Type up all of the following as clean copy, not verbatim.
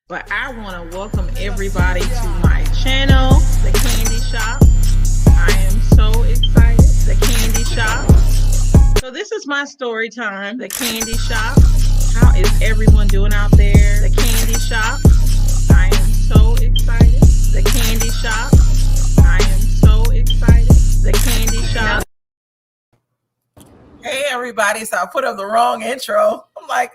But I want to welcome everybody to my channel, The Candy Shop. I am so excited. The Candy Shop. So this is my story time, The Candy Shop. How is everyone doing out there? The Candy Shop. I am so excited. The Candy Shop. I am so excited. The Candy Shop. Hey everybody, so I put up the wrong intro. I'm like,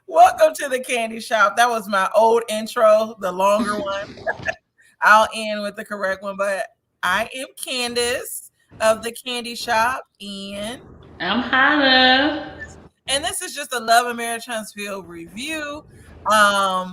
welcome to the Candy Shop. That was my old intro, the longer one. I'll end with the correct one, but I am Candace of the Candy Shop, and I'm Hannah. And this is just a Love and Marriage Huntsville review.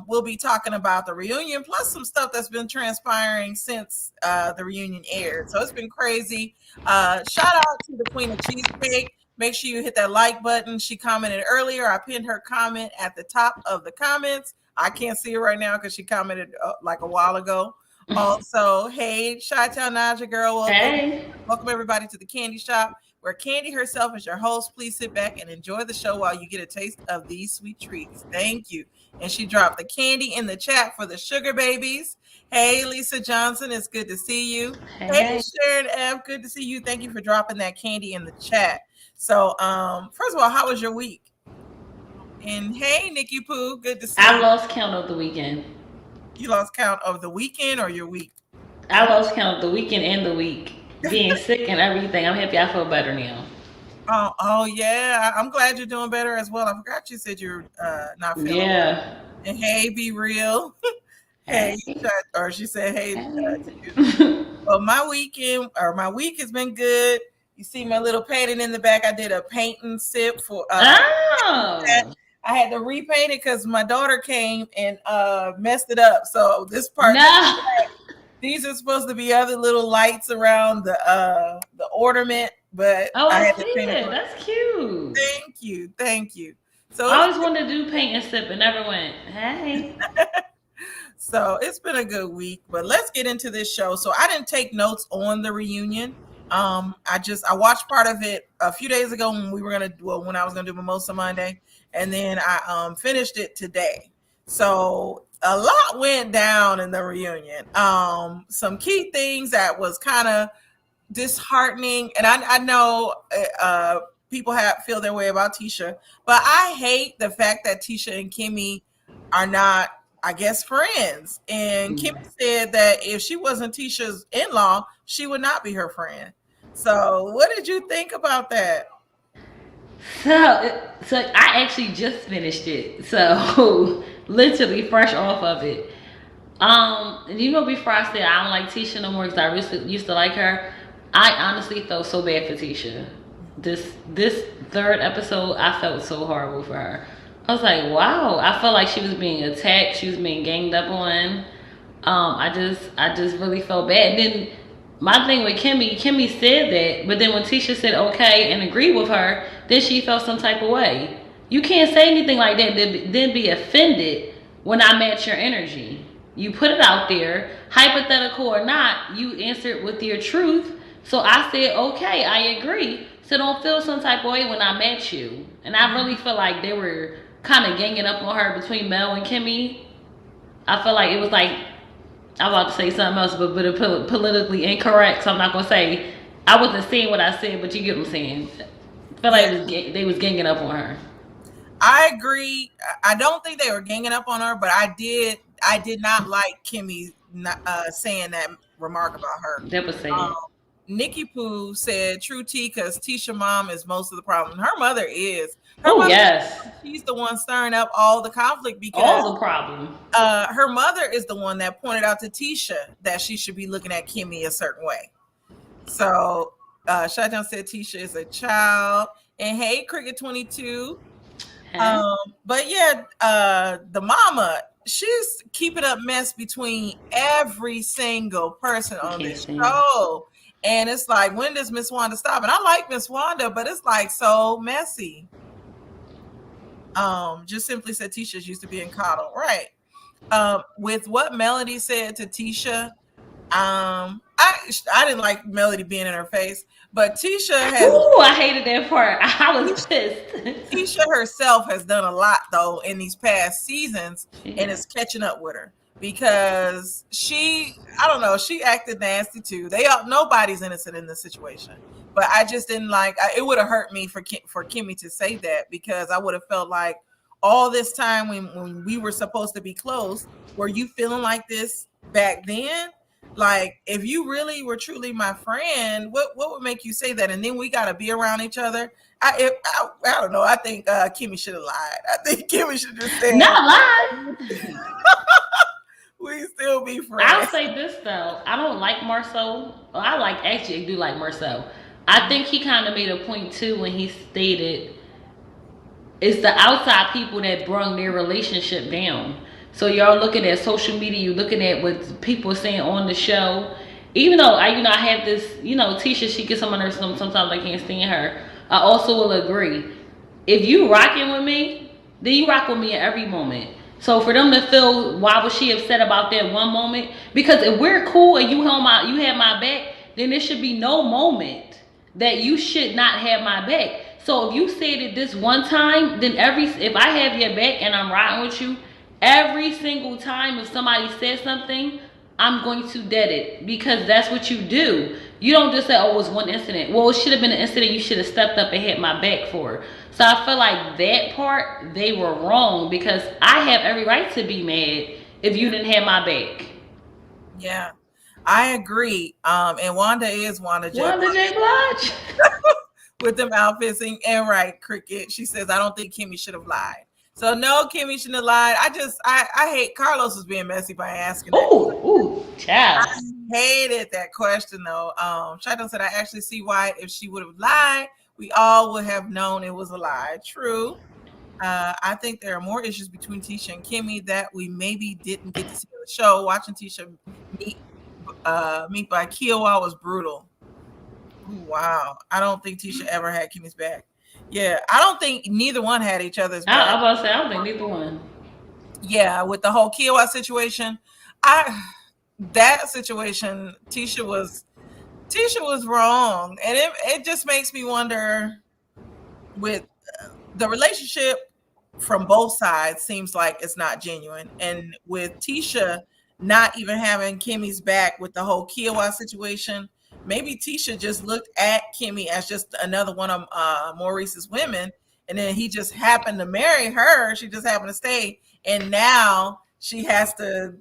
We'll be talking about the reunion, plus some stuff that's been transpiring since the reunion aired. So it's been crazy. Shout out to the Queen of Cheesecake. Make sure you hit that like button. She commented earlier. I pinned her comment at the top of the comments. I can't see it right now because she commented like a while ago. Also, hey, Chi-Town Naja girl. Welcome everybody to the Candy Shop, where Candy herself is your host. Please sit back and enjoy the show while you get a taste of these sweet treats. Thank you. And she dropped the candy in the chat for the sugar babies. Hey, Lisa Johnson, it's good to see you. Hey, Sharon F., good to see you. Thank you for dropping that candy in the chat. So, first of all, how was your week? And hey, Nikki Pooh, good to see you. I lost count of the weekend. You lost count of the weekend or your week? I lost count of the weekend and the week. Being sick and everything. I'm happy I feel better now. Oh yeah. I'm glad you're doing better as well. I forgot you said you're not feeling well. And hey, be real. Hey, or she said hey. Well, my week has been good. You see my little painting in the back. I did a paint and sip for I had to repaint it because my daughter came and messed it up. So this part, these are supposed to be other little lights around the ornament, but I had to paint it. That's cute. Thank you. So I always wanted to do paint and sip and never went. Hey. So it's been a good week, but let's get into this show. So I didn't take notes on the reunion. I watched part of it a few days ago when I was gonna do Mimosa Monday, and then I finished it today. So a lot went down in the reunion. Some key things that was kind of disheartening, and I know people feel their way about Tisha, but I hate the fact that Tisha and Kimmy are not, I guess, friends. And Kimmy said that if she wasn't Tisha's in-law, she would not be her friend. So what did you think about that? So I actually just finished it. So literally fresh off of it. Before I said I don't like Tisha no more because I used to like her, I honestly felt so bad for Tisha. This third episode, I felt so horrible for her. I was like, wow. I felt like she was being attacked. She was being ganged up on. I just really felt bad. And then my thing with Kimmy said that, but then when Tisha said okay and agreed with her, then she felt some type of way. You can't say anything like that, then be offended when I match your energy. You put it out there, hypothetical or not, you answered with your truth. So I said, okay, I agree. So don't feel some type of way when I met you. And I really feel like they were kind of ganging up on her between Mel and Kimmy. I feel like it was like, I'm about to say something else, but politically incorrect. So I'm not going to say, I wasn't saying what I said, but you get what I'm saying. I feel like they was ganging up on her. I agree. I don't think they were ganging up on her, but I did not like Kimmy saying that remark about her. That was saying. Nikki Pooh said, true tea, because Tisha mom is most of the problem. Her mother is. Yes. She's the one stirring up all the conflict because all the problem. Her mother is the one that pointed out to Tisha that she should be looking at Kimmy a certain way. So Shaitan said Tisha is a child. And hey, Cricket 22. Hey. But yeah, the mama, she's keeping up mess between every single person on this show. And it's like, when does Miss Wanda stop? And I like Miss Wanda, but it's like so messy. Just simply said Tisha's used to being coddled. Right. With what Melody said to Tisha, I didn't like Melody being in her face, But Tisha has Ooh, I hated that part. I was pissed. Tisha herself has done a lot though in these past seasons, and Yeah. it's catching up with her because I don't know, she acted nasty too. Nobody's innocent in this situation, but I just didn't like. It would have hurt me for Kimmy to say that, because I would have felt like all this time when we were supposed to be close, were you feeling like this back then? Like, if you really were truly my friend, what would make you say that? And then we got to be around each other. I don't know. I think Kimmy should have lied. I think Kimmy should just say Not lie. we still be I'll friends. say this though. I don't like Marcel. I do like Marcel. I think he kind of made a point too when he stated it's the outside people that brung their relationship down. So y'all looking at social media, you looking at what people are saying on the show. Even though I have this, Tisha, she gets on her sometimes I can't stand her. I also will agree. If you rocking with me, then you rock with me at every moment. So for them to feel why was she upset about that one moment? Because if we're cool and you have my back, then there should be no moment that you should not have my back. So if you said it this one time, then if I have your back and I'm riding with you, every single time if somebody says something, I'm going to dead it, because that's what you do. You don't just say, oh, it was one incident. Well, it should have been an incident you should have stepped up and hit my back for. So I feel like that part, they were wrong, because I have every right to be mad if you didn't have my back. Yeah, I agree. And Wanda is Wanda J. Wanda J. Blige. With them outfits, and right, Cricket. She says, I don't think Kimmy should have lied. So no, Kimmy shouldn't have lied. I hate Carlos was being messy by asking that. Ooh, child. I hated that question though. Shadow said, I actually see why if she would have lied, we all would have known it was a lie. True. I think there are more issues between Tisha and Kimmy that we maybe didn't get to see on the show. Watching Tisha meet by Kiowa was brutal. Ooh, wow. I don't think Tisha ever had Kimmy's back. Yeah, I don't think neither one had each other's back. I was about to say, I don't think neither one. Yeah, with the whole Kiowa situation, that situation, Tisha was wrong, and it just makes me wonder, with the relationship from both sides seems like it's not genuine, and with Tisha not even having Kimmy's back with the whole Kiowa situation, maybe Tisha just looked at Kimmy as just another one of Maurice's women, and then he just happened to marry her. She just happened to stay, and now she has to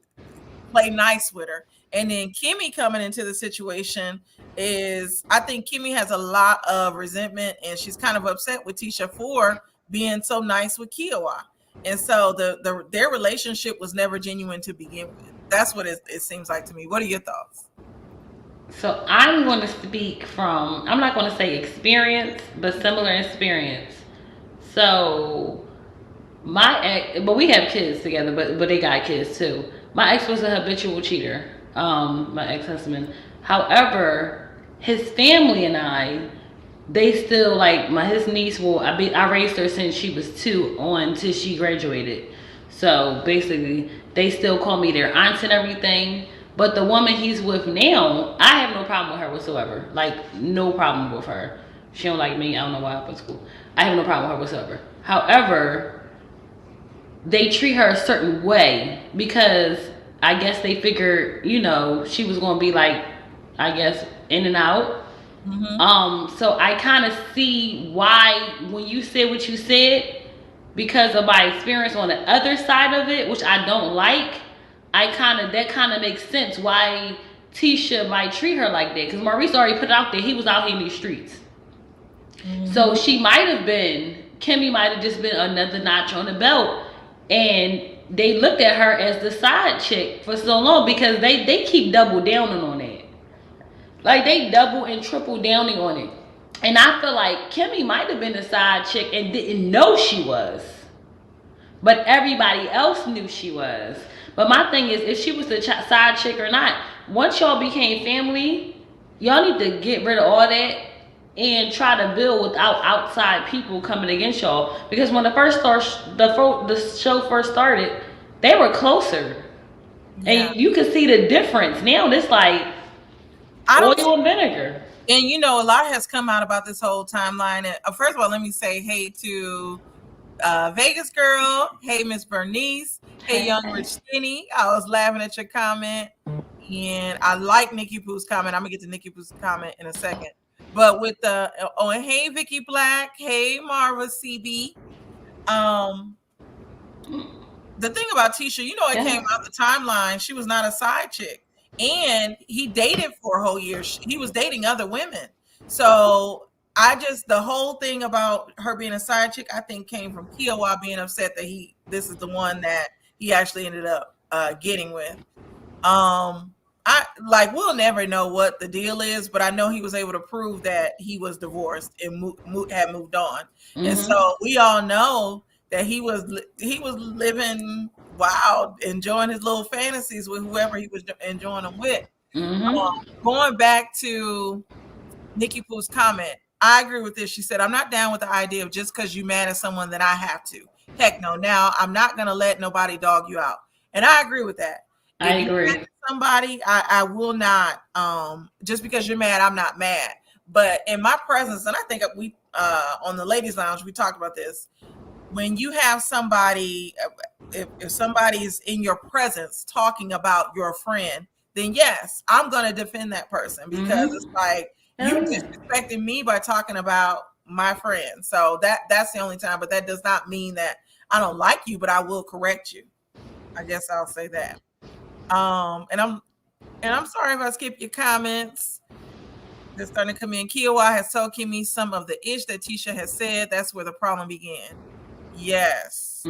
play nice with her. And then Kimmy coming into the situation I think Kimmy has a lot of resentment, and she's kind of upset with Tisha for being so nice with Kiowa. And so their relationship was never genuine to begin with. That's what it seems like to me. What are your thoughts? So I'm going to speak from, I'm not going to say experience, but similar experience. So my ex, but we have kids together, but they got kids too. My ex was a habitual cheater, my ex-husband. However, his family and I, they still his niece I raised her since she was 2 on till she graduated. So basically, they still call me their aunt and everything. But the woman he's with now, I have no problem with her whatsoever. Like, no problem with her. She don't like me. I don't know why I went to school. I have no problem with her whatsoever. However, they treat her a certain way because I guess they figured, she was going to be in and out. Mm-hmm. So I kind of see why when you said what you said, because of my experience on the other side of it, which I don't like, that kind of makes sense why Tisha might treat her like that. Because Maurice already put it out there, he was out here in these streets. Mm-hmm. So Kimmy might have just been another notch on the belt, and they looked at her as the side chick for so long because they keep double downing on it. Like, they double and triple downing on it. And I feel like Kimmy might have been the side chick and didn't know she was. But everybody else knew she was. But my thing is, if she was the side chick or not, once y'all became family, y'all need to get rid of all that and try to build without outside people coming against y'all. Because when the show first started, they were closer. Yeah. And you could see the difference. Now it's like oil and vinegar. And you know, a lot has come out about this whole timeline. And first of all, let me say hey to Vegas Girl. Hey, Miss Bernice. Hey, Young Rich Skinny. I was laughing at your comment. And I like Nikki Pooh's comment. I'm going to get to Nikki Pooh's comment in a second. But with the, oh, and hey, Vicky Black. Hey, Marva CB. The thing about Tisha, you know, it came out the timeline. She was not a side chick. And he dated for a whole year. He was dating other women. So the whole thing about her being a side chick, I think came from Kiowa being upset that this is the one that he actually ended up getting with. We'll never know what the deal is, but I know he was able to prove that he was divorced and had moved on. Mm-hmm. And so we all know that he was living wild, enjoying his little fantasies with whoever he was enjoying them with. Mm-hmm. Going back to Nikki Pooh's comment, I agree with this. She said, I'm not down with the idea of just because you're mad at someone that I have to. Heck no. Now, I'm not going to let nobody dog you out. And I agree with that. I agree. Somebody, I will not, just because you're mad, I'm not mad. But in my presence, and I think we, on the ladies' lounge, we talked about this. When you have somebody, if somebody is in your presence talking about your friend, then yes, I'm going to defend that person because it's like you disrespecting me by talking about my friend. So that's the only time, but that does not mean that I don't like you, but I will correct you. I guess I'll say that. And I'm sorry if I skip your comments. They're starting to come in. Kiowa has told Kimmy some of the ish that Tisha has said. That's where the problem began. Yes.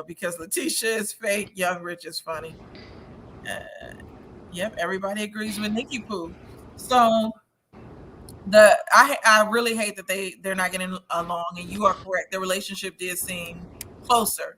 Because Letitia is fake, Young Rich is funny. Yep, everybody agrees with Nikki Pooh. So I really hate that they're not getting along, and you are correct. The relationship did seem closer.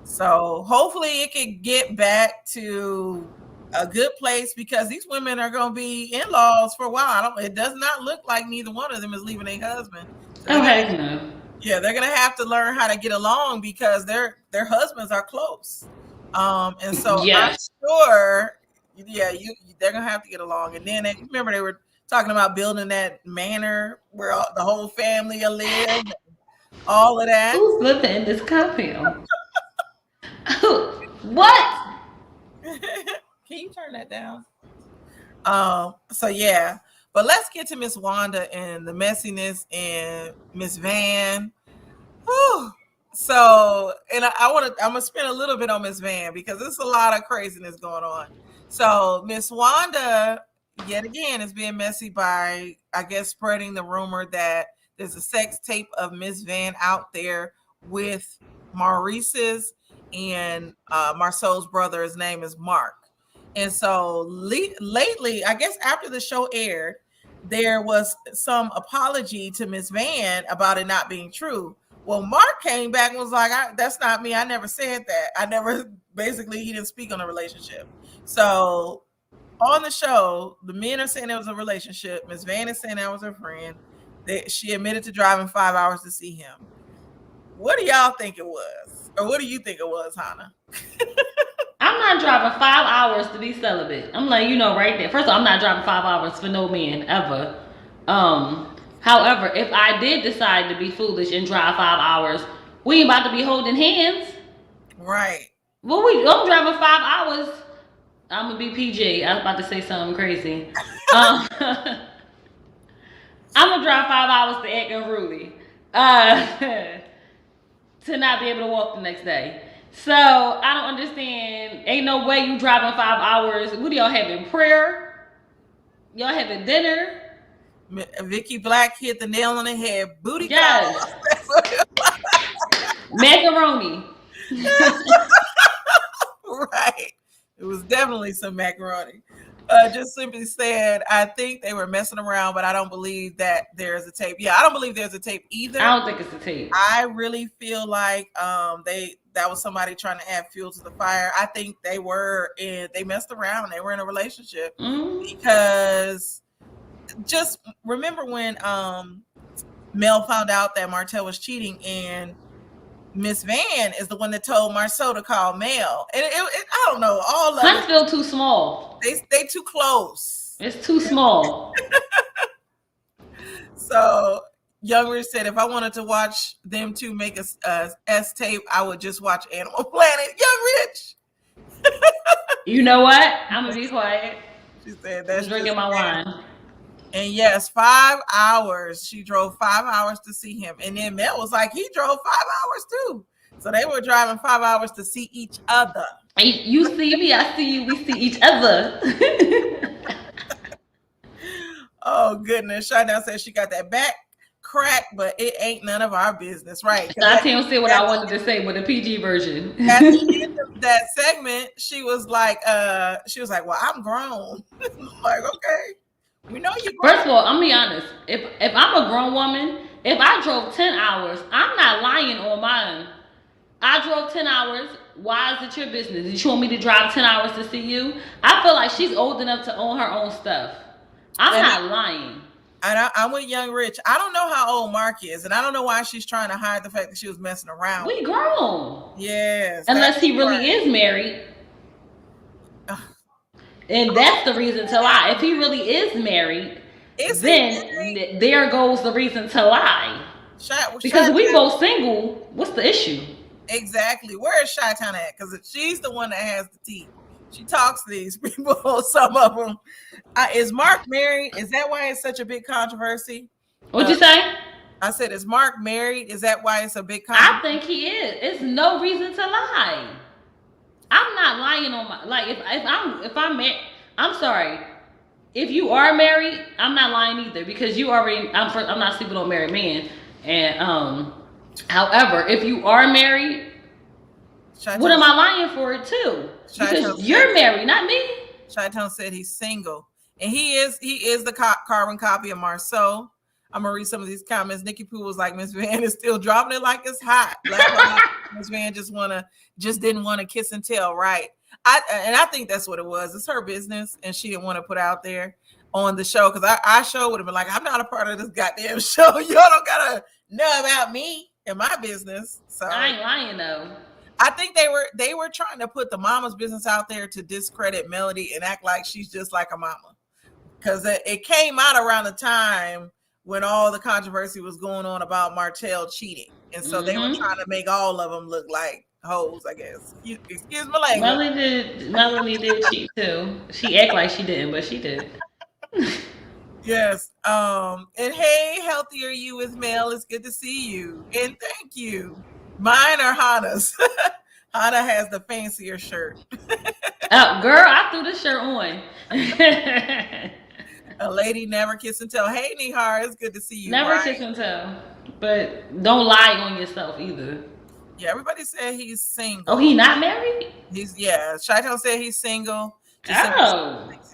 So hopefully it can get back to a good place because these women are going to be in-laws for a while. It does not look like neither one of them is leaving their husband. So heck no. Yeah, they're going to have to learn how to get along because their husbands are close. And so yes. I'm sure, they're going to have to get along. And then remember they were talking about building that manor where the whole family will live, all of that. Who's living in this compound? What? Can you turn that down? So yeah, but let's get to Miss Wanda and the messiness and Miss Van. Whew. So, and I'm gonna spend a little bit on Miss Van because there's a lot of craziness going on. So Miss Wanda, yet again, is being messy by, I guess, spreading the rumor that there's a sex tape of Miss Van out there with Maurice's and Marceau's brother. His name is Mark. And so lately, I guess after the show aired, there was some apology to Miss Van about it not being true. Well, Mark came back and was like, that's not me. I never said that. He didn't speak on the relationship. So on the show, the men are saying it was a relationship. Miss Van is saying that was her friend. She admitted to driving 5 hours to see him. What do y'all think it was? Or what do you think it was, Hannah? I'm not driving 5 hours to be celibate. I'm like, right there. First of all, I'm not driving 5 hours for no man ever. However, if I did decide to be foolish and drive 5 hours, we ain't about to be holding hands. Right. Well, I'm driving 5 hours. I'm gonna be PG. I was about to say something crazy. I'm gonna drive 5 hours to act unruly. To not be able to walk the next day. So I don't understand. Ain't no way you driving 5 hours. What are y'all having? Prayer? Y'all having dinner? Vicky Black hit the nail on the head. Booty call. Yes. Macaroni. Right. It was definitely some macaroni. Just simply said, I think they were messing around, but I don't believe that there's a tape. Yeah, I don't believe there's a tape either. I don't think it's a tape. I really feel like that was somebody trying to add fuel to the fire. I think they messed around. They were in a relationship because just remember when Mel found out that Martell was cheating and Miss Van is the one that told Marceau to call Mel. And I don't know, all of Huntsville too small. They too close. It's too small. So Young Rich said, if I wanted to watch them two make a S tape, I would just watch Animal Planet. Young Rich. You know what? I'm gonna be quiet. She said I'm that's drinking my wine. And yes, 5 hours. She drove 5 hours to see him. And then Mel was like, he drove 5 hours too. So they were driving 5 hours to see each other. You see me, I see you, we see each other. Oh goodness. Shana said she got that back crack, but it ain't none of our business, right? I can't say what I wanted to say with the PG version. At the end of that segment, she was like, well, I'm grown. I'm like, okay. We know you grown. First of all, I'm gonna be honest. If I'm a grown woman, if I drove 10 hours, I'm not lying on mine. I drove 10 hours. Why is it your business? Did you want me to drive 10 hours to see you? I feel like she's old enough to own her own stuff. I'm not lying. And I'm with Young Rich. I don't know how old Mark is, and I don't know why she's trying to hide the fact that she was messing around. We grown. Yes. Unless he really is married. And that's the reason to lie. If he really is married, then there goes the reason to lie. Because we both single, what's the issue? Exactly. Where is Chi-Town at? Because she's the one that has the tea. She talks to these people, some of them. Is Mark married? Is that why it's such a big controversy? What'd you say? I said, is Mark married? Is that why it's a big controversy? I think he is. It's no reason to lie. I'm not lying on my, like, if I'm married, I'm sorry. If you are married, I'm not lying either, because you already, I'm not sleeping on married men. And however, if you are married, what am I lying for it too? Because you're married, not me. Chi-Town said he's single, and he is the carbon copy of Marceau. I'm gonna read some of these comments. Nikki Pooh was like, Miss Van is still dropping it like it's hot. Miss Van just didn't want to kiss and tell, right? I think that's what it was. It's her business, and she didn't want to put out there on the show, because our show would have been like, I'm not a part of this goddamn show. Y'all don't gotta know about me and my business. So I ain't lying though. I think they were trying to put the mama's business out there to discredit Melody and act like she's just like a mama, because it came out around the time when all the controversy was going on about Martell cheating, and so they were trying to make all of them look like hoes, I guess. Excuse my language. Melanie did cheat too. She act like she didn't, but she did. Yes. And hey, healthier you with Mel. It's good to see you, and thank you. Mine are Hannah's. Hannah has the fancier shirt. Oh, girl, I threw the shirt on. A lady never kiss and tell. Hey, Nihar, it's good to see you. Never kiss and tell. But don't lie on yourself either. Yeah, everybody said he's single. Oh, he not married? Chi-Town said he's single. He's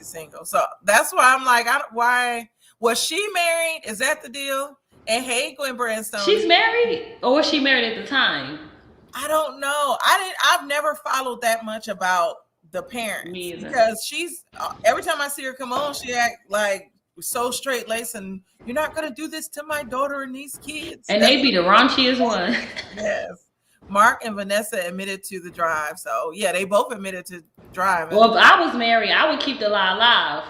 single. So that's why I'm like, why was she married? Is that the deal? And hey, Gwen Brandstone. She's married, or was she married at the time? I don't know. I've never followed that much about the parents. Me either. Because she's every time I see her come on, she act like so straight laced, and you're not gonna do this to my daughter and these kids. And they be the raunchiest one. Yes. Mark and Vanessa admitted to the drive. So yeah, they both admitted to driving. Well, if I was married, I would keep the lie alive.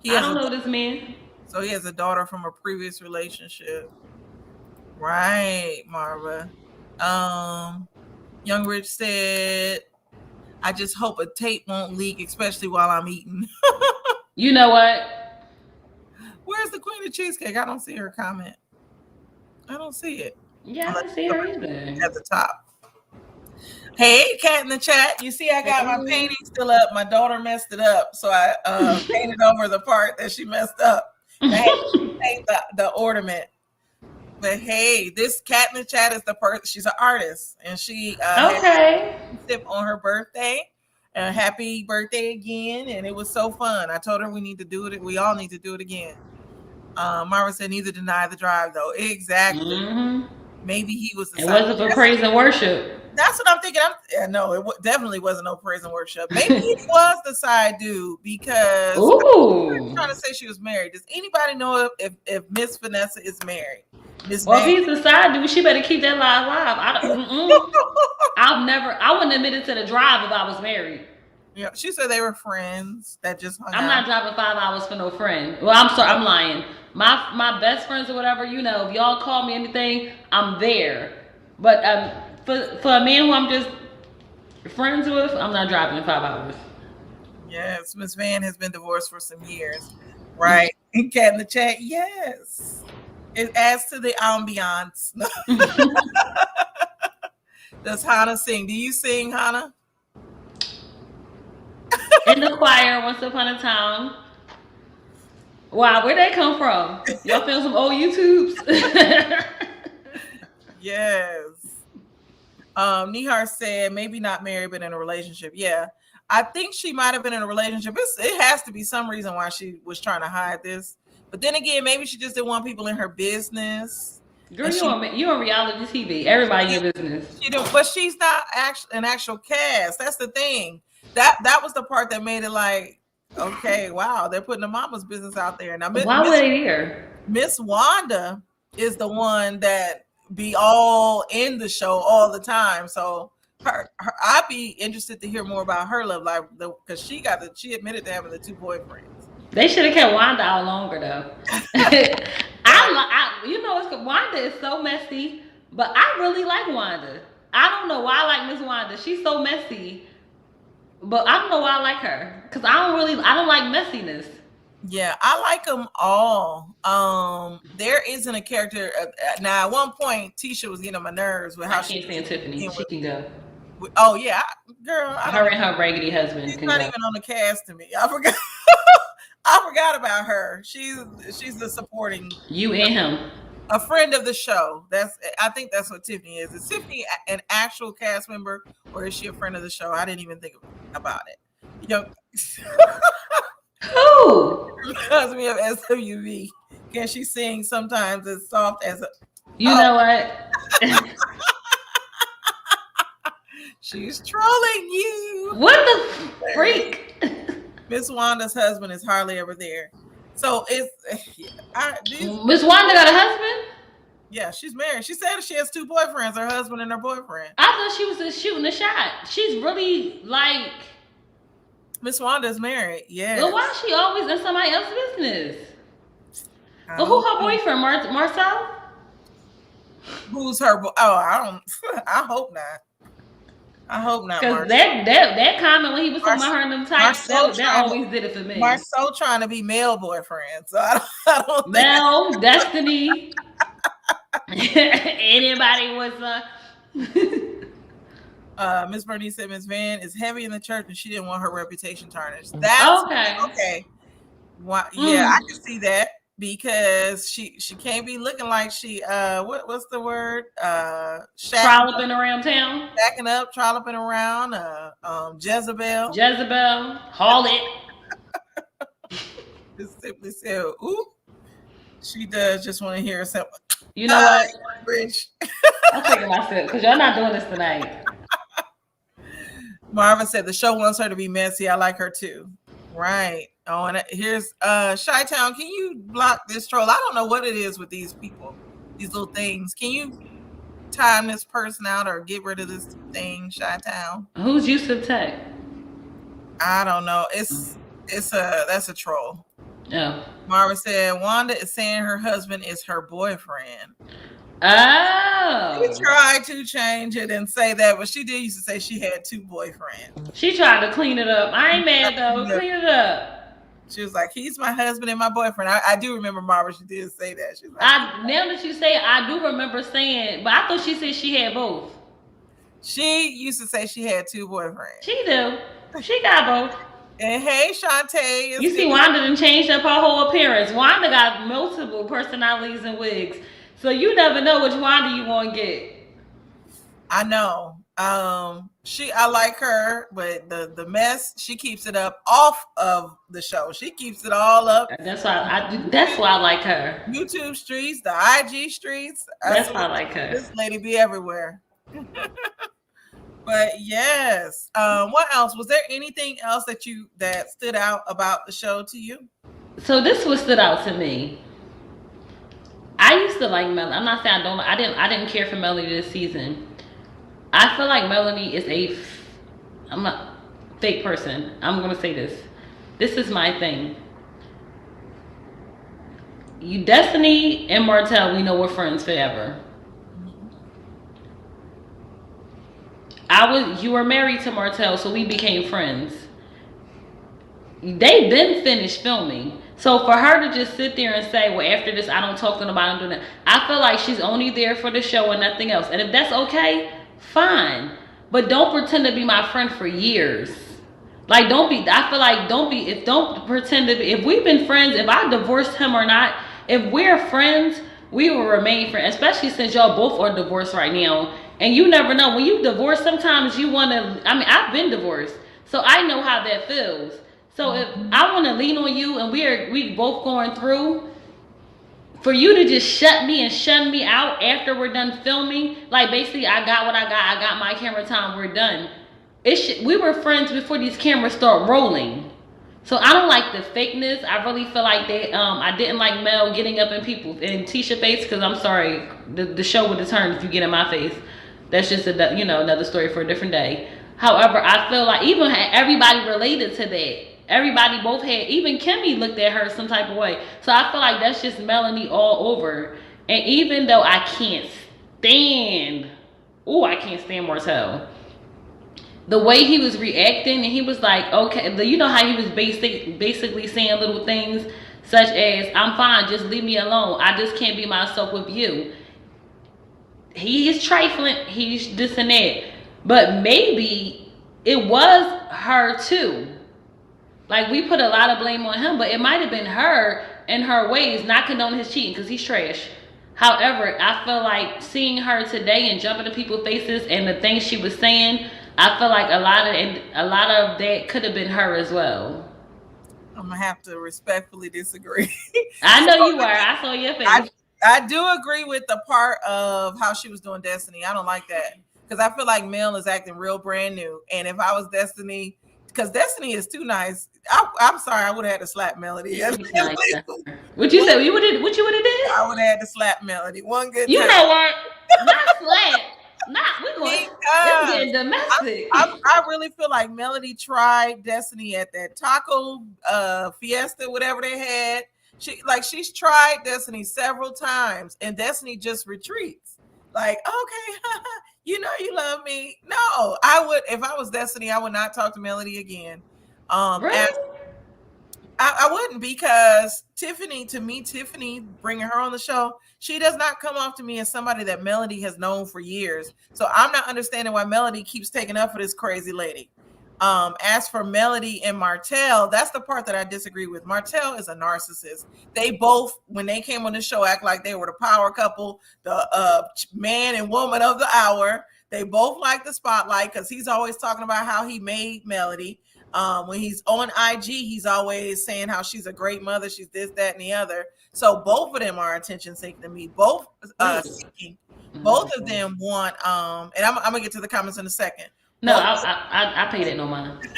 I don't know this man. So he has a daughter from a previous relationship. Right, Marva. Young Rich said, I just hope a tape won't leak, especially while I'm eating. You know what? Where's the Queen of Cheesecake? I don't see her comment. I don't see it. Yeah, I don't see her either. At the top. Hey, cat in the chat. You see, I got my painting still up. My daughter messed it up, so I painted over the part that she messed up. Paint the ornament. But hey, this cat in the chat is the person. She's an artist, and she had sip on her birthday. Happy birthday again, and it was so fun. I told her we need to do it. We all need to do it again. Marva said, neither deny the drive though. Exactly. Mm-hmm. Maybe he was. It wasn't for praise and worship. That's what I'm thinking. No, it definitely wasn't no praise and worship. Maybe it was the side dude, because I'm trying to say she was married. Does anybody know if Miss Vanessa is married? Well, if he's the side dude, she better keep that lie alive. I wouldn't admit it to the drive if I was married. Yeah, she said they were friends that just hung out. I'm not driving 5 hours for no friend. Well, I'm sorry, I'm lying. My best friends or whatever, you know, if y'all call me anything, I'm there. But for a man who I'm just friends with, I'm not driving in 5 hours. Yes, Miss Van has been divorced for some years, right? And Cat in the chat, yes. It adds to the ambiance. Does Hannah sing? Do you sing, Hannah? In the choir, once upon a time. Wow, where'd that come from? Y'all feel some old YouTubes? Yes. Nihar said maybe not married, but in a relationship. Yeah. I think she might have been in a relationship. It has to be some reason why she was trying to hide this. But then again, maybe she just didn't want people in her business. Girl, you on reality TV. Everybody in your business. She don't, but she's not an actual cast. That's the thing. That was the part that made it like, okay, wow, they're putting the mama's business out there. Now, why were they here? Miss Wanda is the one that be all in the show all the time. So her I'd be interested to hear more about her love life because she admitted to having the 2 boyfriends. They should have kept Wanda out longer though. You know, Wanda is so messy, but I really like Wanda. I don't know why I like Miss Wanda. She's so messy, but I don't know why I like her because I don't like messiness. Yeah, I like them all. There isn't a character now. At one point, Tisha was getting on my nerves with how I can't stand Tiffany. She can go. Oh yeah, girl. Her and her raggedy husband. She's not even on the cast to me. I forgot. I forgot about her. She's the supporting. You and him. A friend of the show. I think that's what Tiffany is. Is Tiffany an actual cast member or is she a friend of the show? I didn't even think about it. You know. Who? Reminds me of SWV. Can she sing sometimes as soft as a? You know what? She's trolling you. What the freak? Miss Wanda's husband is hardly ever there. So it's Miss Wanda got a husband? Yeah, she's married. She said she has 2 boyfriends, her husband and her boyfriend. I thought she was just shooting a shot. She's really like Miss Wanda's married. Yeah. Well, why is she always in somebody else's business? Well, who her boyfriend? Marcel? Who's her I hope not. I hope not. Because that comment when he was talking about her in them tights, that always did it for me. Marcel trying to be male boyfriend, so I don't think Mel, Destiny, anybody was Miss Bernice said Miss Van is heavy in the church and she didn't want her reputation tarnished. That's okay. Why, yeah, I can see that because she can't be looking like she what's the word? Trolloping around town. Backing up, trolloping around, Jezebel, harlot. Just simply said, ooh, she does just want to hear herself. You know what? Rich. I'm taking my sip because y'all not doing this tonight. Marvin said the show wants her to be messy. I like her too. Right. Oh, and here's Chi-Town. Can you block this troll? I don't know what it is with these people, these little things. Can you time this person out or get rid of this thing, Chi-Town? Who's Yusuf Tech? I don't know. That's a troll. Oh. Marvin said Wanda is saying her husband is her boyfriend. Oh. She tried to change it and say that, but she did used to say she had 2 boyfriends. She tried to clean it up. I ain't mad though. Clean it up. She was like, he's my husband and my boyfriend. I do remember Marvin. She did say that. She's like, now that you say it, I do remember saying, but I thought she said she had both. She used to say she had 2 boyfriends. She do. She got both. And hey, Shantae. You see, Wanda done changed up her whole appearance. Wanda got multiple personalities and wigs. So you never know which Wanda you want to get. I know. I like her, but the mess, she keeps it up off of the show. She keeps it all up. That's why I like her. YouTube streets, the IG streets. That's why I like her. This lady be everywhere. But yes. What else? Was there anything else that stood out about the show to you? So this was stood out to me. I used to like Melanie. I'm not saying I didn't care for Melanie this season. I feel like Melanie is I'm not fake person. I'm gonna say this. This is my thing. You, Destiny and Martell, we know we're friends forever. You were married to Martell, so we became friends. They been finished filming. So for her to just sit there and say, well, after this, I don't talk to nobody, I'm doing that. I feel like she's only there for the show and nothing else. And if that's okay, fine. But don't pretend to be my friend for years. Like, don't pretend to be, if we've been friends, if I divorced him or not, if we're friends, we will remain friends, especially since y'all both are divorced right now. And you never know, when you divorce, sometimes you want to, I mean, I've been divorced, so I know how that feels. So if I want to lean on you and we both going through, for you to just shut me and shun me out after we're done filming, like basically I got what I got my camera time, we're done. We were friends before these cameras start rolling. So I don't like the fakeness. I really feel like I didn't like Mel getting up in Tisha face, because I'm sorry, the show would have turned if you get in my face. That's just another story for a different day. However, I feel like even everybody related to that. Everybody both had, even Kimmy looked at her some type of way. So I feel like that's just Melanie all over. And even though I can't stand Martell, the way he was reacting, and he was like, okay, you know how he was basically saying little things such as, I'm fine, just leave me alone, I just can't be myself with you. He is trifling, he's this and that. But maybe it was her too. Like, we put a lot of blame on him, but it might have been her and her ways, not condoning his cheating, because he's trash. However, I feel like seeing her today and jumping in people's faces and the things she was saying, I feel like a lot of that could have been her as well. I'm gonna have to respectfully disagree. I know you are. I saw your face. I do agree with the part of how she was doing Destiny. I don't like that, because I feel like Mel is acting real brand new. And if I was Destiny, because Destiny is too nice, I'm sorry, I would have had to slap Melody. What you said? What you would have did? I would have had to slap Melody. One good You time. know what? Not slap. We're going to get domestic. I really feel like Melody tried Destiny at that taco fiesta, whatever they had. She's tried Destiny several times, and Destiny just retreats. Like, okay, you know you love me. No, if I was Destiny, I would not talk to Melody again. Really? I wouldn't, because Tiffany, bringing her on the show, she does not come off to me as somebody that Melody has known for years. So I'm not understanding why Melody keeps taking up for this crazy lady. As for Melody and Martell, that's the part that I disagree with. Martell is a narcissist. They both, when they came on the show, act like they were the power couple, the man and woman of the hour. They both like the spotlight, because he's always talking about how he made Melody. When he's on IG, he's always saying how she's a great mother, she's this, that, and the other. So both of them are attention seeking to me. Both seeking. Both of them want, and I'm gonna get to the comments in a second. No, I paid it no mind.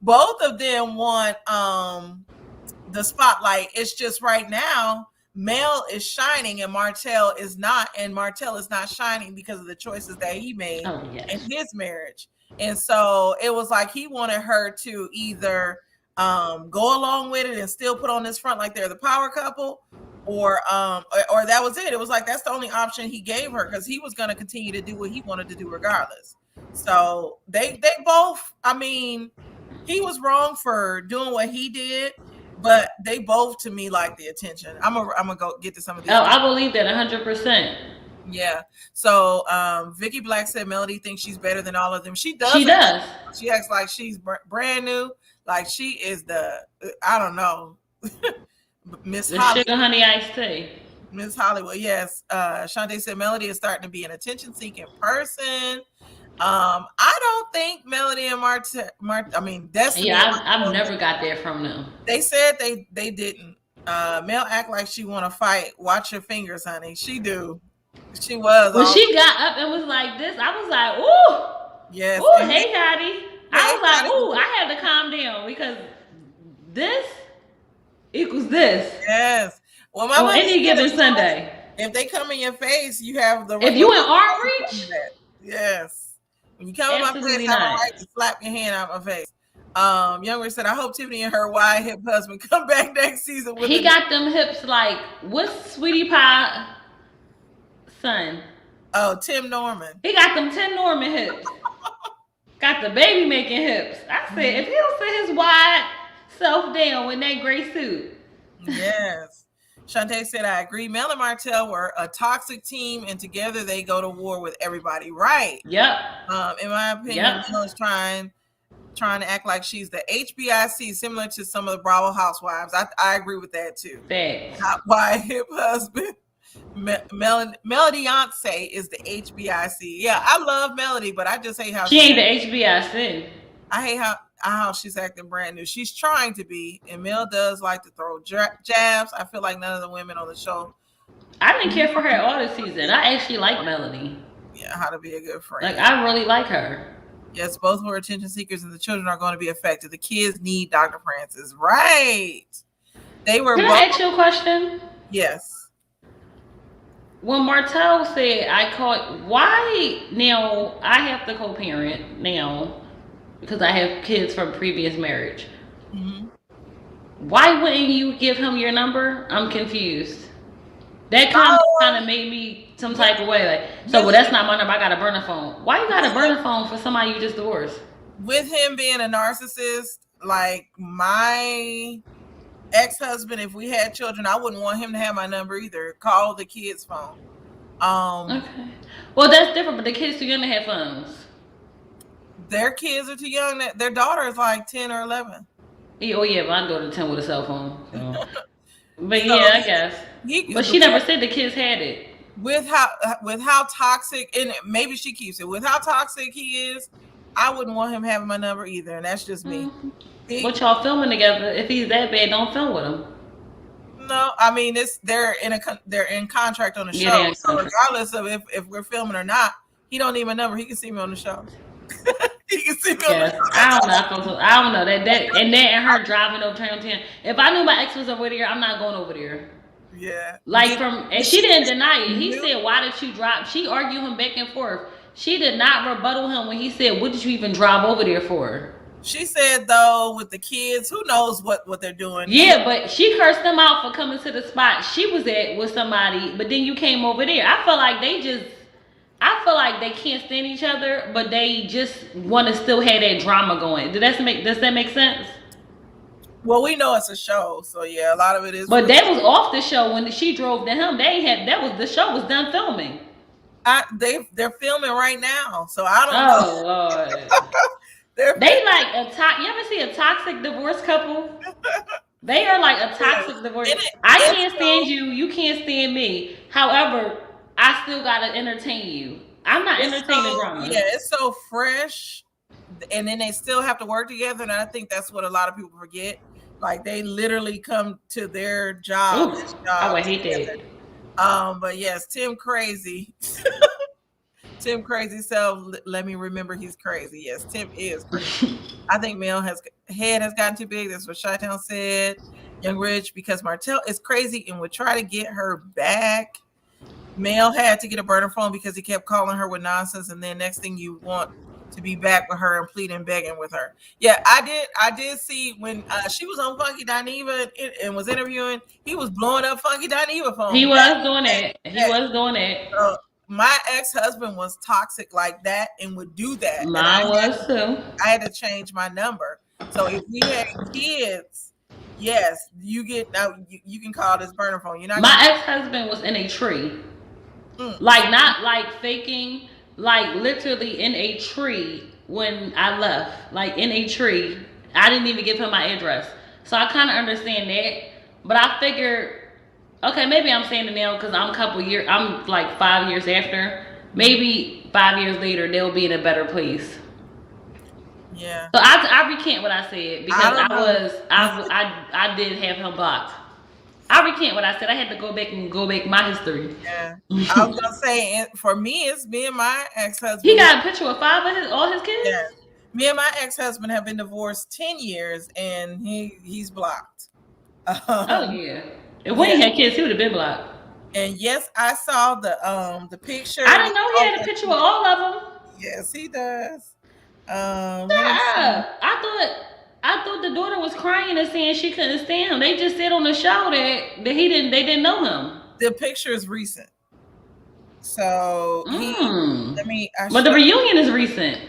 Both of them want the spotlight. It's just right now, Mel is shining and Martell is not, and Martell is not shining because of the choices that he made in his marriage. And so it was like he wanted her to either go along with it and still put on this front like they're the power couple, or that was it. It was like that's the only option he gave her, because he was going to continue to do what he wanted to do regardless. So they both, I mean, he was wrong for doing what he did, but they both, to me, like the attention. I'm gonna go get to some of these. I believe that 100%. Yeah. So Vicky Black said Melody thinks she's better than all of them. She does. She acts like she's brand new, like she is I don't know, Miss Hollywood. Sugar honey iced tea. Miss Hollywood, yes. Shantae said Melody is starting to be an attention-seeking person. I don't think Melody and Destiny. Yeah, I've never got that from them. They said they didn't. Mel act like she want to fight. Watch your fingers, honey. She do. She was. When she got up and was like this, I was like, ooh. Yes. Ooh, hey, Hattie. I was like, ooh, I had to calm down, because this equals this. Yes. Well, my on any given Sunday. If they come in your face, you have the. If you in arm reach. Yes. When you come in my face, I have a right to slap your hand out my face. Young Rich said, I hope Tiffany and her wide hip husband come back next season with He got them hips like, what's Sweetie Pie son? Oh, Tim Norman. He got them Tim Norman hips. Got the baby making hips. I said, if he don't sit his wide self down in that gray suit. Yes. Shantae said, I agree. Mel and Martell were a toxic team, and together they go to war with everybody. Right. Yep. In my opinion, Mel is trying to act like she's the HBIC, similar to some of the Bravo housewives. I agree with that too. Thanks. Not why hip husband. Melody Yonsei is the HBIC. Yeah, I love Melody, but I just hate how she ain't the HBIC. I hate how she's acting brand new. She's trying to be, and Mel does like to throw jabs. I feel like none of the women on the show. I didn't care for her all this season. I actually like Melody. Yeah, how to be a good friend. Like, I really like her. Yes, both were attention seekers, and the children are going to be affected. The kids need Dr. Francis. Right. They were. Can I ask you a question? Yes. When Martell said, why now I have to co-parent now because I have kids from previous marriage. Mm-hmm. Why wouldn't you give him your number? I'm confused. That kind of made me some type of way. Like, so, well, that's not my number. I got to burn a phone. Why you got to burn a phone for somebody you just divorced? With him being a narcissist, like my ex-husband, if we had children, I wouldn't want him to have my number either. Call the kids' phone. Okay. Well, that's different, but the kids too young to have phones. Their kids are too young. Their daughter is like 10 or 11. Yeah, oh yeah, my daughter 10 with a cell phone. So. But so, yeah, I guess. But she never said the kids had it. With how toxic, and maybe she keeps it. With how toxic he is, I wouldn't want him having my number either, and that's just me. What y'all filming together? If he's that bad, don't film with him. No, I mean they're in contract on the show. Yeah, so regardless of if we're filming or not, he don't need my number. He can see me on the show. He can see me on the show. I don't know that and her driving over Channel 10. If I knew my ex was over there, I'm not going over there. Yeah. Like and she didn't deny it. He said, "Why did you drive?" She argued him back and forth. She did not rebuttal him when he said, "What did you even drive over there for?" She said, though, with the kids, who knows what they're doing. Yeah, but she cursed them out for coming to the spot she was at with somebody, but then you came over there. I feel like they can't stand each other, but they just want to still have that drama going. Does that make sense? Well, we know it's a show, so yeah, a lot of it is. But that was off the show when she drove to him. The show was done filming. They're filming right now, so I don't know. Oh Lord. They like you ever see a toxic divorce couple? They are like a toxic divorce. I can't stand you. You can't stand me. However, I still gotta entertain you. I'm not entertaining drama. Yeah, it's so fresh, and then they still have to work together. And I think that's what a lot of people forget. Like they literally come to their job. I would hate that. But yes, Tim crazy. Tim crazy self. Let me remember he's crazy. Yes, Tim is crazy. I think Mel head has gotten too big. That's what Chi-Town said. Young Rich, because Martell is crazy and would try to get her back. Mel had to get a burner phone because he kept calling her with nonsense, and then next thing you want to be back with her and pleading, begging with her. Yeah, I did see when she was on Funky Dineva and was interviewing. He was blowing up Funky Dineva phone. He was doing it. My ex-husband was toxic like that and would do that. Mine was too. I had to change my number. So if we had kids, yes, you can call this burner phone. You're not. My ex-husband was in a tree, like not like faking, like literally in a tree when I left, like in a tree. I didn't even give him my address, so I kind of understand that. But I figured. Okay, maybe I'm saying it now because I'm like 5 years after. Maybe 5 years later, they'll be in a better place. Yeah. So I recant what I said because I did have him blocked. I recant what I said. I had to go back my history. Yeah. I was gonna say, for me, it's me and my ex-husband. He got a picture of all his kids. Yeah. Me and my ex-husband have been divorced 10 years, and he's blocked. Oh yeah. If we had kids, he would have been blocked. And yes, I saw the picture. I didn't know he had a picture with all of them. Yes, he does. I thought the daughter was crying and saying she couldn't stand him. They just said on the show that they didn't know him. The picture is recent. So but the reunion is recent.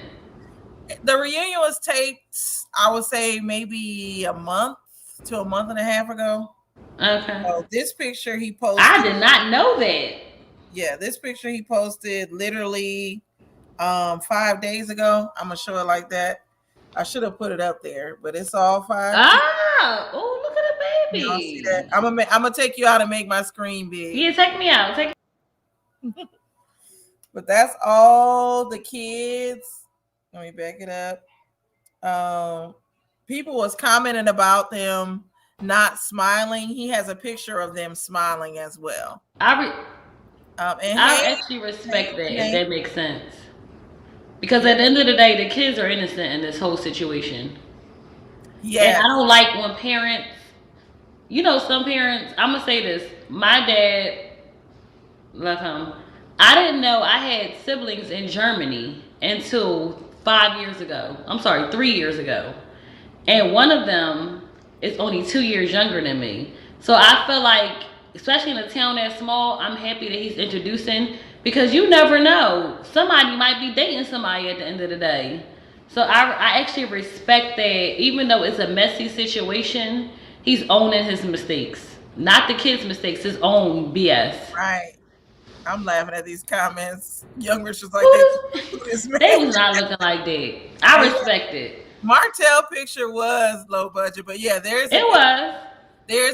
The reunion was taped, I would say maybe a month to a month and a half ago. Okay. So this picture he posted. I did not know that. Yeah, this picture he posted literally 5 days ago. I'm gonna show it like that. I should have put it up there, but it's all 5. Oh, look at the baby. Y'all see that? I'm gonna take you out and make my screen big. Yeah, take me out. But that's all the kids. Let me back it up. People was commenting about them not smiling. He has a picture of them smiling as well. I actually respect that, if that makes sense. Because at the end of the day, the kids are innocent in this whole situation. Yeah. And I don't like when parents, some parents, I'm going to say this. My dad, love him, I didn't know I had siblings in Germany until 3 years ago. And one of them is only 2 years younger than me. So I feel like, especially in a town that small, I'm happy that he's introducing, because you never know. Somebody might be dating somebody at the end of the day. So I actually respect that, even though it's a messy situation, he's owning his mistakes. Not the kids' mistakes, his own BS. Right. I'm laughing at these comments. Young Rich was like, they was not looking like that. I respect it. Martell picture was low budget, but yeah, there's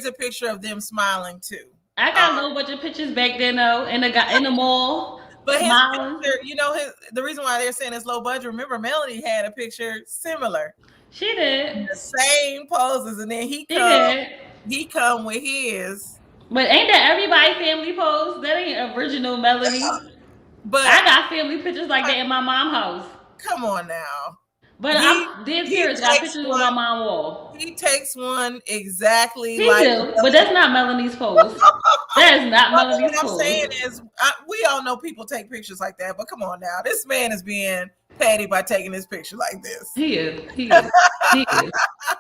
a picture of them smiling too. I got low budget pictures back then though, in the mall. But his picture, the reason why they're saying it's low budget, remember Melody had a picture similar. She did. The same poses, and then he come with his. But ain't that everybody family pose? That ain't original Melody. But I got family pictures like that in my mom's house. Come on now. But I did got pictures on my mom's wall. He takes one exactly but that's not Melanie's pose. That is not Melanie's pose. What I'm saying is, we all know people take pictures like that, but come on now. This man is being petty by taking this picture like this. He is.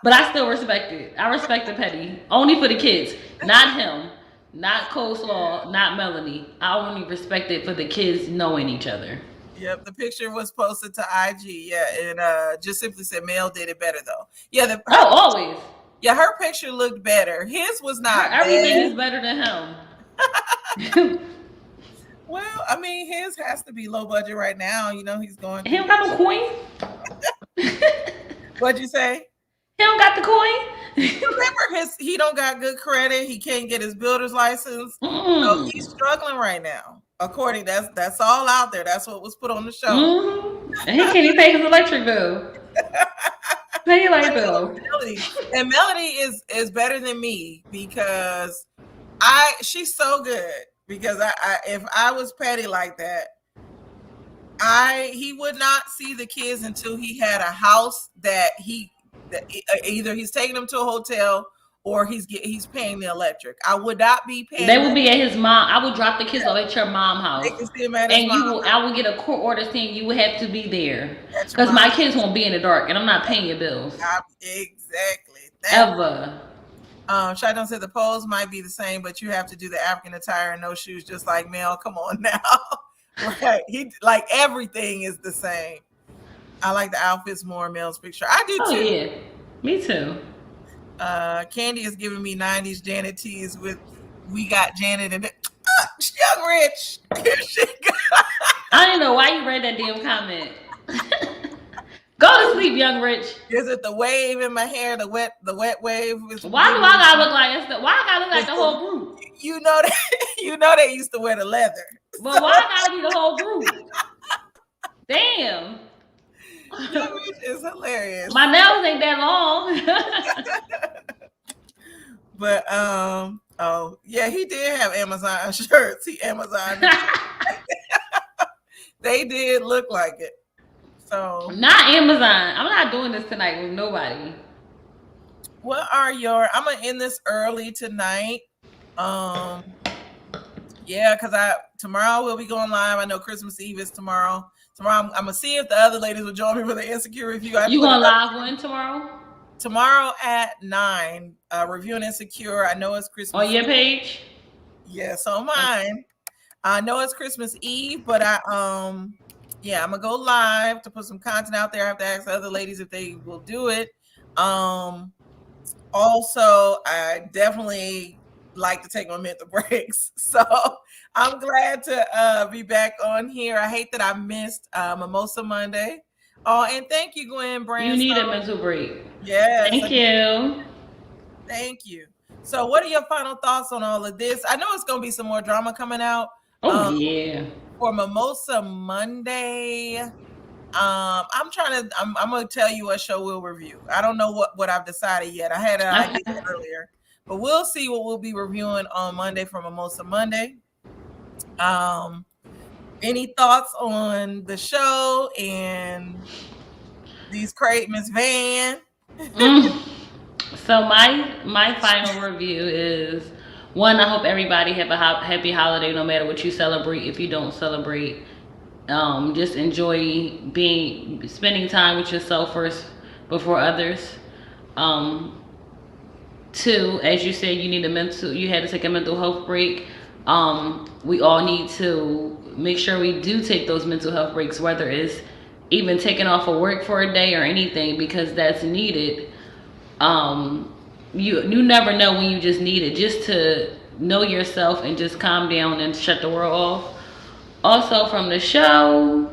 But I still respect it. I respect the petty. Only for the kids. Not him. Not Coleslaw, not Melanie. I only respect it for the kids knowing each other. Yep, the picture was posted to IG. Yeah, and just simply said Mel did it better though. Yeah, always. Yeah, her picture looked better. His was not. Everything is better than him. Well, I mean, his has to be low budget right now. He's going. He don't got no coin. What'd you say? He don't got the coin. Remember, he don't got good credit. He can't get his builder's license. So he's struggling right now. According, that's all out there. That's what was put on the show. And he can't even pay his electric bill. Pay your light bill. And Melody is better than me because she's so good. Because if I was petty like that, he would not see the kids until he had a house that either he's taking them to a hotel or he's paying the electric. I would not be paying. They would be at his mom. I would drop the kids off at your mom's house. They can see him at his mom. I will get a court order saying you would have to be there because my kids won't be in the dark, and I'm not paying your bills. Exactly. Ever. Shadon said the pose might be the same, but you have to do the African attire and no shoes, just like Mel. Come on now. Right. He like everything is the same. I like the outfits more in Mel's picture. I do too. Yeah, me too. Candy is giving me 90s Janet tees with "We Got Janet" and Young Rich. Here she goes. I don't know why you read that damn comment. Go to sleep, Young Rich. Is it the wave in my hair? The wet wave. Why do I gotta look like this? Why I gotta look like the whole group? You know they used to wear the leather. But why I gotta be the whole group? Damn. Young Rich is hilarious. My nails ain't that long. But oh yeah, he did have Amazon shirts. Amazon. They did look like it. So not Amazon. I'm not doing this tonight with nobody. What are I'm gonna end this early tonight. Yeah, because tomorrow we'll be going live. I know Christmas Eve is tomorrow. Tomorrow I'm gonna see if the other ladies will join me for the insecure review. You going live when tomorrow? tomorrow at 9, reviewing Insecure. I know it's Christmas. On your page? Yes, on mine. I know it's Christmas Eve, but I'm gonna go live to put some content out there. I have to ask the other ladies if they will do it. Also, I definitely like to take my mental breaks, so I'm glad to be back on here. I hate that I missed Mimosa Monday. Oh, and thank you, Gwen Branson. You need a mental break. Yes. Thank you. Thank you. So what are your final thoughts on all of this? I know it's going to be some more drama coming out. Yeah. For Mimosa Monday, I'm going to tell you what show we'll review. I don't know what I've decided yet. I had an idea earlier, but we'll see what we'll be reviewing on Monday for Mimosa Monday. Any thoughts on the show and these Miss Van? So my final review is, one, I hope everybody have a happy holiday no matter what you celebrate. If you don't celebrate, just enjoy spending time with yourself first before others. Two, as you said, you had to take a mental health break. We all need to make sure we do take those mental health breaks, whether it's even taking off of work for a day or anything, because that's needed. You never know when you just need it, just to know yourself and just calm down and shut the world off. Also, from the show,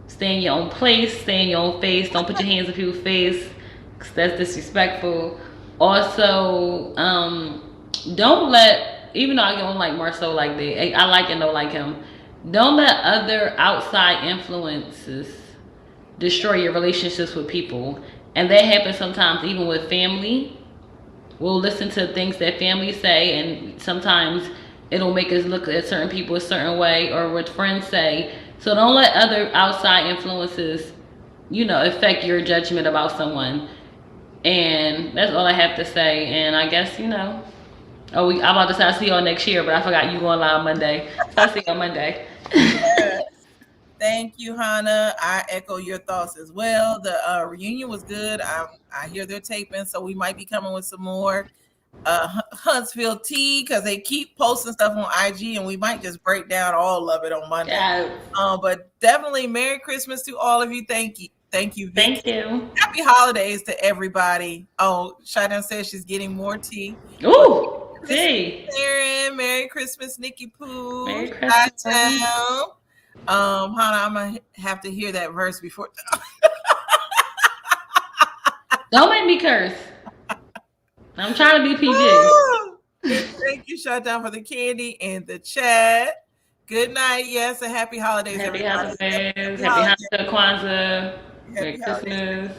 stay in your own place, stay in your own face. Don't put your hands in people's face, because that's disrespectful. Also, don't let, even though I don't like Marceau like that, I like and don't like him, don't let other outside influences destroy your relationships with people. And that happens sometimes even with family. We'll listen to things that family say, and sometimes it'll make us look at certain people a certain way, or what friends say. So don't let other outside influences, affect your judgment about someone. And that's all I have to say. And I guess, I'm about to say I'll see y'all next year, but I forgot you going live Monday. So I'll see you on Monday. Thank you, Hannah. I echo your thoughts as well. The reunion was good. I hear they're taping, so we might be coming with some more Huntsville tea, because they keep posting stuff on IG, and we might just break down all of it on Monday. Yes. But definitely Merry Christmas to all of you. Thank you. Thank you, Vicky. Thank you. Happy holidays to everybody. Oh, Shaidan says she's getting more tea. Ooh, tea. Karen, Merry Christmas, Nikki Pooh. Merry Christmas. Hannah, I'm gonna have to hear that verse before. Don't make me curse. I'm trying to be PG. Thank you, Shaidan, for the candy and the chat. Good night, yes, and happy holidays. Happy holidays. Happy Hanukkah, Kwanzaa. Merry Christmas.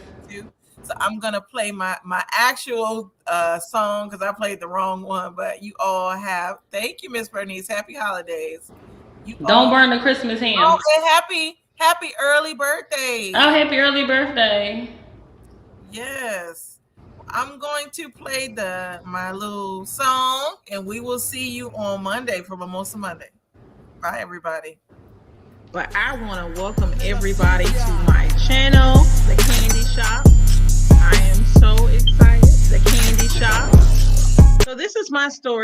So I'm gonna play my actual song, because I played the wrong one, but you all have. Thank you, Miss Bernice. Happy holidays. Don't burn the Christmas ham. Oh, and happy early birthday. Oh, happy early birthday. Yes. I'm going to play my little song, and we will see you on Monday for Mimosa Monday. Bye, everybody. But I want to welcome everybody to my channel, The Candy Shop. I am so excited. The Candy Shop. So this is my story.